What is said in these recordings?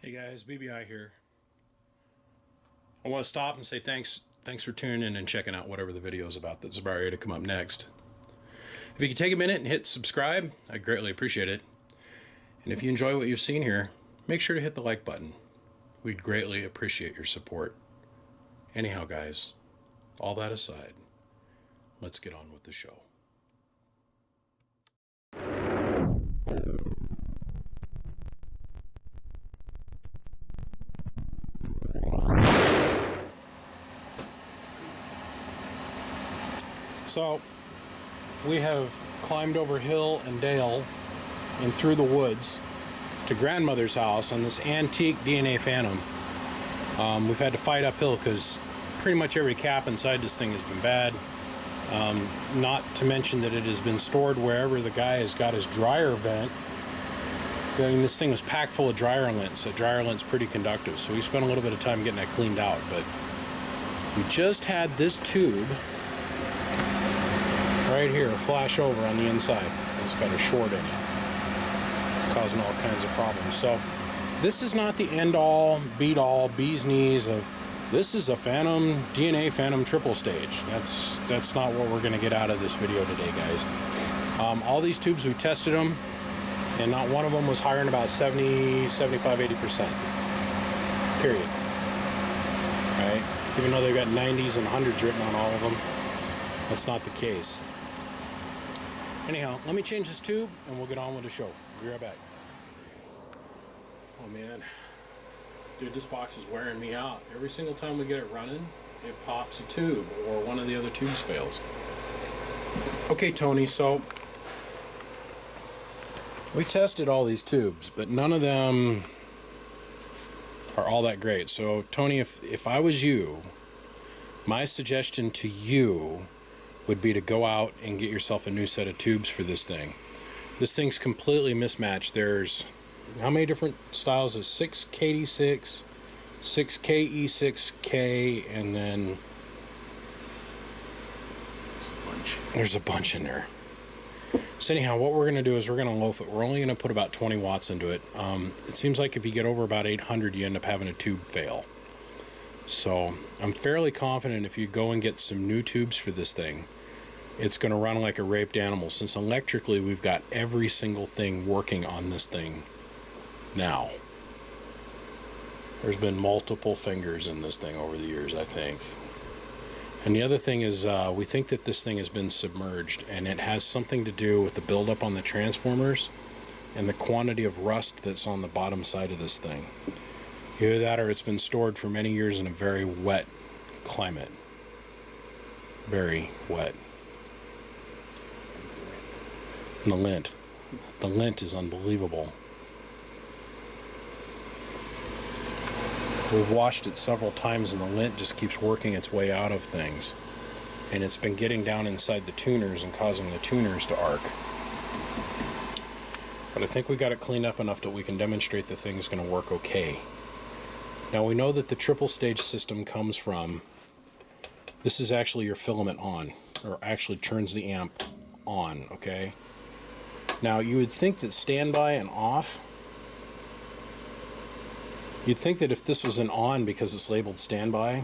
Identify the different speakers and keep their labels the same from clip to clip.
Speaker 1: Hey guys, BBI here. I want to stop and say thanks for tuning in and checking out whatever the video is about that's about ready to come up next. If you could take a minute and hit subscribe, I'd greatly appreciate it. And if you enjoy what you've seen here, make sure to hit the like button. We'd greatly appreciate your support. Anyhow guys, all that aside, let's get on with the show. So, we have climbed over hill and dale and through the woods to grandmother's house on this antique DNA Phantom. We've had to fight uphill because pretty much every cap inside this thing has been bad. Not to mention that it has been stored wherever the guy has got his dryer vent. I mean, this thing was packed full of dryer lint, so dryer lint's pretty conductive. So we spent a little bit of time getting that cleaned out, but we just had this tube right here flash over on the inside. It's got a short in it, causing all kinds of problems. So this is not the end all, beat all, bee's knees of this is a Phantom, DNA Phantom triple stage. That's not what we're going to get out of this video today, guys. All these tubes, we tested them, and not one of them was higher than about 70, 75, 80%. Period. Right? Even though they've got 90s and 100s written on all of them, that's not the case. Anyhow, let me change this tube and we'll get on with the show. Be right back. Oh man. Dude, this box is wearing me out. Every single time we get it running, it pops a tube or one of the other tubes fails. Okay, Tony, so we tested all these tubes, but none of them are all that great. So, Tony, if I was you, my suggestion to you would be to go out and get yourself a new set of tubes for this thing. This thing's completely mismatched. There's how many different styles? Is 6KD6, 6KE6K, and then there's a bunch in there. So anyhow, what we're going to do is we're going to loaf it. We're only going to put about 20 watts into it. It seems like if you get over about 800, you end up having a tube fail. So I'm fairly confident if you go and get some new tubes for this thing, it's going to run like a raped animal, since electrically we've got every single thing working on this thing now. There's been multiple fingers in this thing over the years, I think. And the other thing is we think that this thing has been submerged, and it has something to do with the buildup on the transformers and the quantity of rust that's on the bottom side of this thing. Either that or it's been stored for many years in a very wet climate. Very wet. And the lint is unbelievable. We've washed it several times and the lint just keeps working its way out of things. And it's been getting down inside the tuners and causing the tuners to arc. But I think we got it cleaned up enough that we can demonstrate the thing's going to work okay. Now we know that the triple stage system comes from, this is actually your filament on, or actually turns the amp on, okay? Now you would think that standby and off, you'd think that if this was an on because it's labeled standby,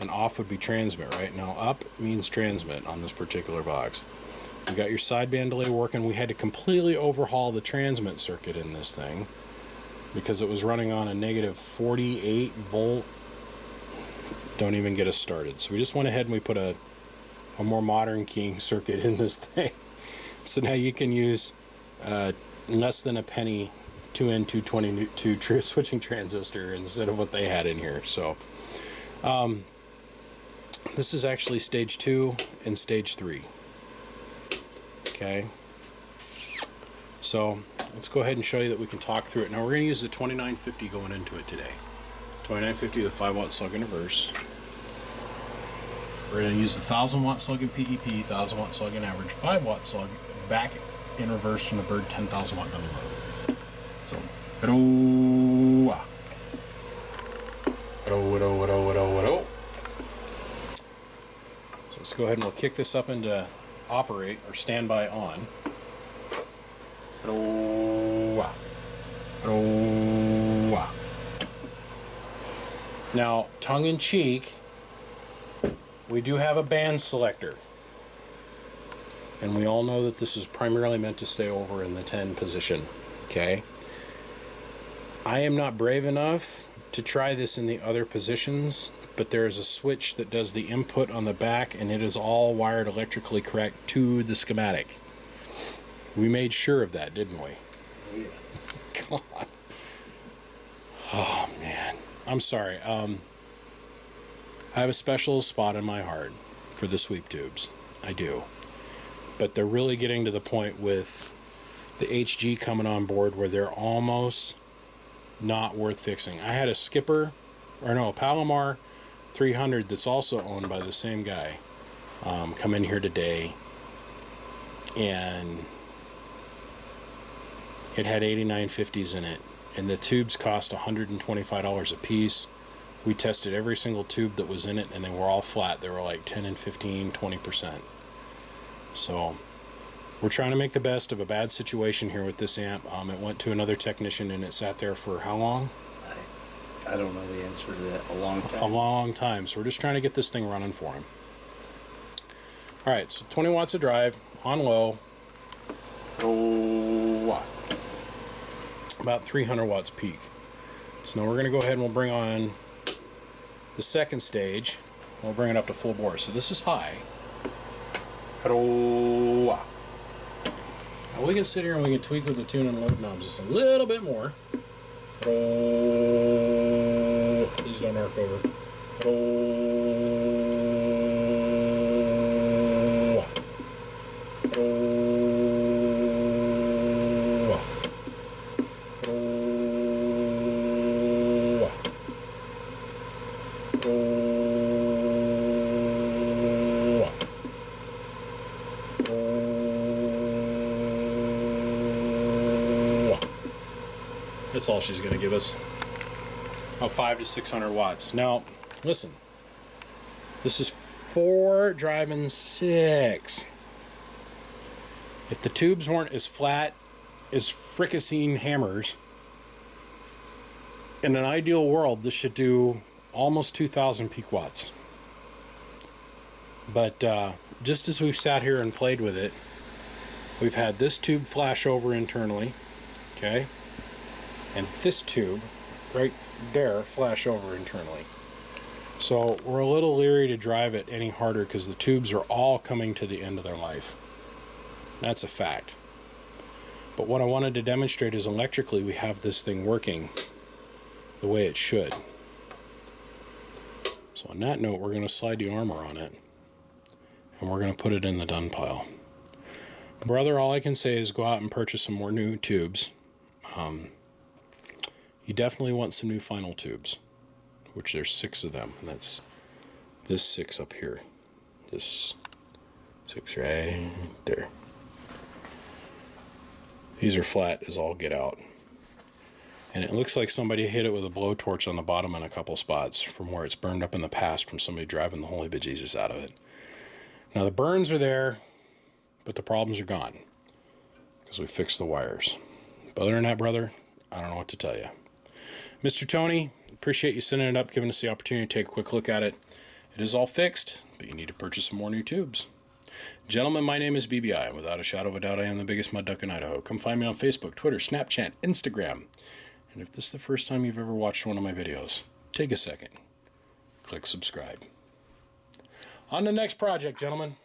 Speaker 1: and off would be transmit, right? Now up means transmit on this particular box. You got your sideband delay working. We had to completely overhaul the transmit circuit in this thing, because it was running on a negative 48 volt. Don't even get us started. So we just went ahead and we put a more modern keying circuit in this thing. So now you can use less than a penny 2N222 switching transistor instead of what they had in here. So this is actually stage 2 and stage 3. Okay. So let's go ahead and show you that we can talk through it. Now we're going to use the 2950 going into it today. 2950 with 5 watt slug in reverse. We're going to use the 1000 watt slug in PEP, 1000 watt slug in average, 5 watt slug back in reverse from the Bird 10,000 watt dummy load. So, so let's go ahead and we'll kick this up into operate or standby on. So Now, tongue-in-cheek, we do have a band selector. And we all know that this is primarily meant to stay over in the 10 position. Okay? I am not brave enough to try this in the other positions, but there is a switch that does the input on the back, and it is all wired electrically correct to the schematic. We made sure of that, didn't we?
Speaker 2: Oh, yeah.
Speaker 1: Come on. Oh, man. I'm sorry. I have a special spot in my heart for the sweep tubes. I do. But they're really getting to the point with the HG coming on board where they're almost not worth fixing. I had a Skipper, or no, a Palomar 300 that's also owned by the same guy come in here today, and it had 8950s in it, and the tubes cost $125 a piece. We tested every single tube that was in it, and they were all flat. They were like 10 and 15, 20%. So we're trying to make the best of a bad situation here with this amp. It went to another technician, and it sat there for how long?
Speaker 2: I don't know the answer to that. A long time.
Speaker 1: A long time. So we're just trying to get this thing running for him. All right, so 20 watts of drive on low. About 300 watts peak. So now we're going to go ahead and we'll bring on the second stage. We'll bring it up to full bore. So this is high. Now we can sit here and we can tweak with the tune and load knob just a little bit more. Please don't arc over. That's all she's going to give us. About 500 to 600 watts. Now, listen. This is 4 driving 6. If the tubes weren't as flat as fricasseed hammers, in an ideal world, this should do almost 2,000 peak watts. But just as we've sat here and played with it, we've had this tube flash over internally, okay? And this tube right there flash over internally. So we're a little leery to drive it any harder because the tubes are all coming to the end of their life. That's a fact. But what I wanted to demonstrate is electrically we have this thing working the way it should. So on that note, we're going to slide the armor on it, and we're going to put it in the done pile. Brother, all I can say is go out and purchase some more new tubes. You definitely want some new final tubes, which there's 6 of them, and that's this 6 up here. This 6 right there. These are flat as all get out. And it looks like somebody hit it with a blowtorch on the bottom in a couple spots from where it's burned up in the past from somebody driving the holy bejesus out of it. Now the burns are there, but the problems are gone because we fixed the wires. But other than that, brother, I don't know what to tell you. Mr. Tony, appreciate you sending it up, giving us the opportunity to take a quick look at it. It is all fixed, but you need to purchase some more new tubes. Gentlemen, my name is BBI, and without a shadow of a doubt, I am the biggest mud duck in Idaho. Come find me on Facebook, Twitter, Snapchat, Instagram. And if this is the first time you've ever watched one of my videos, take a second. Click subscribe. On the next project, gentlemen.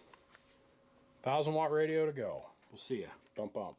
Speaker 1: 1,000 watt radio to go. We'll see ya. Bump bump.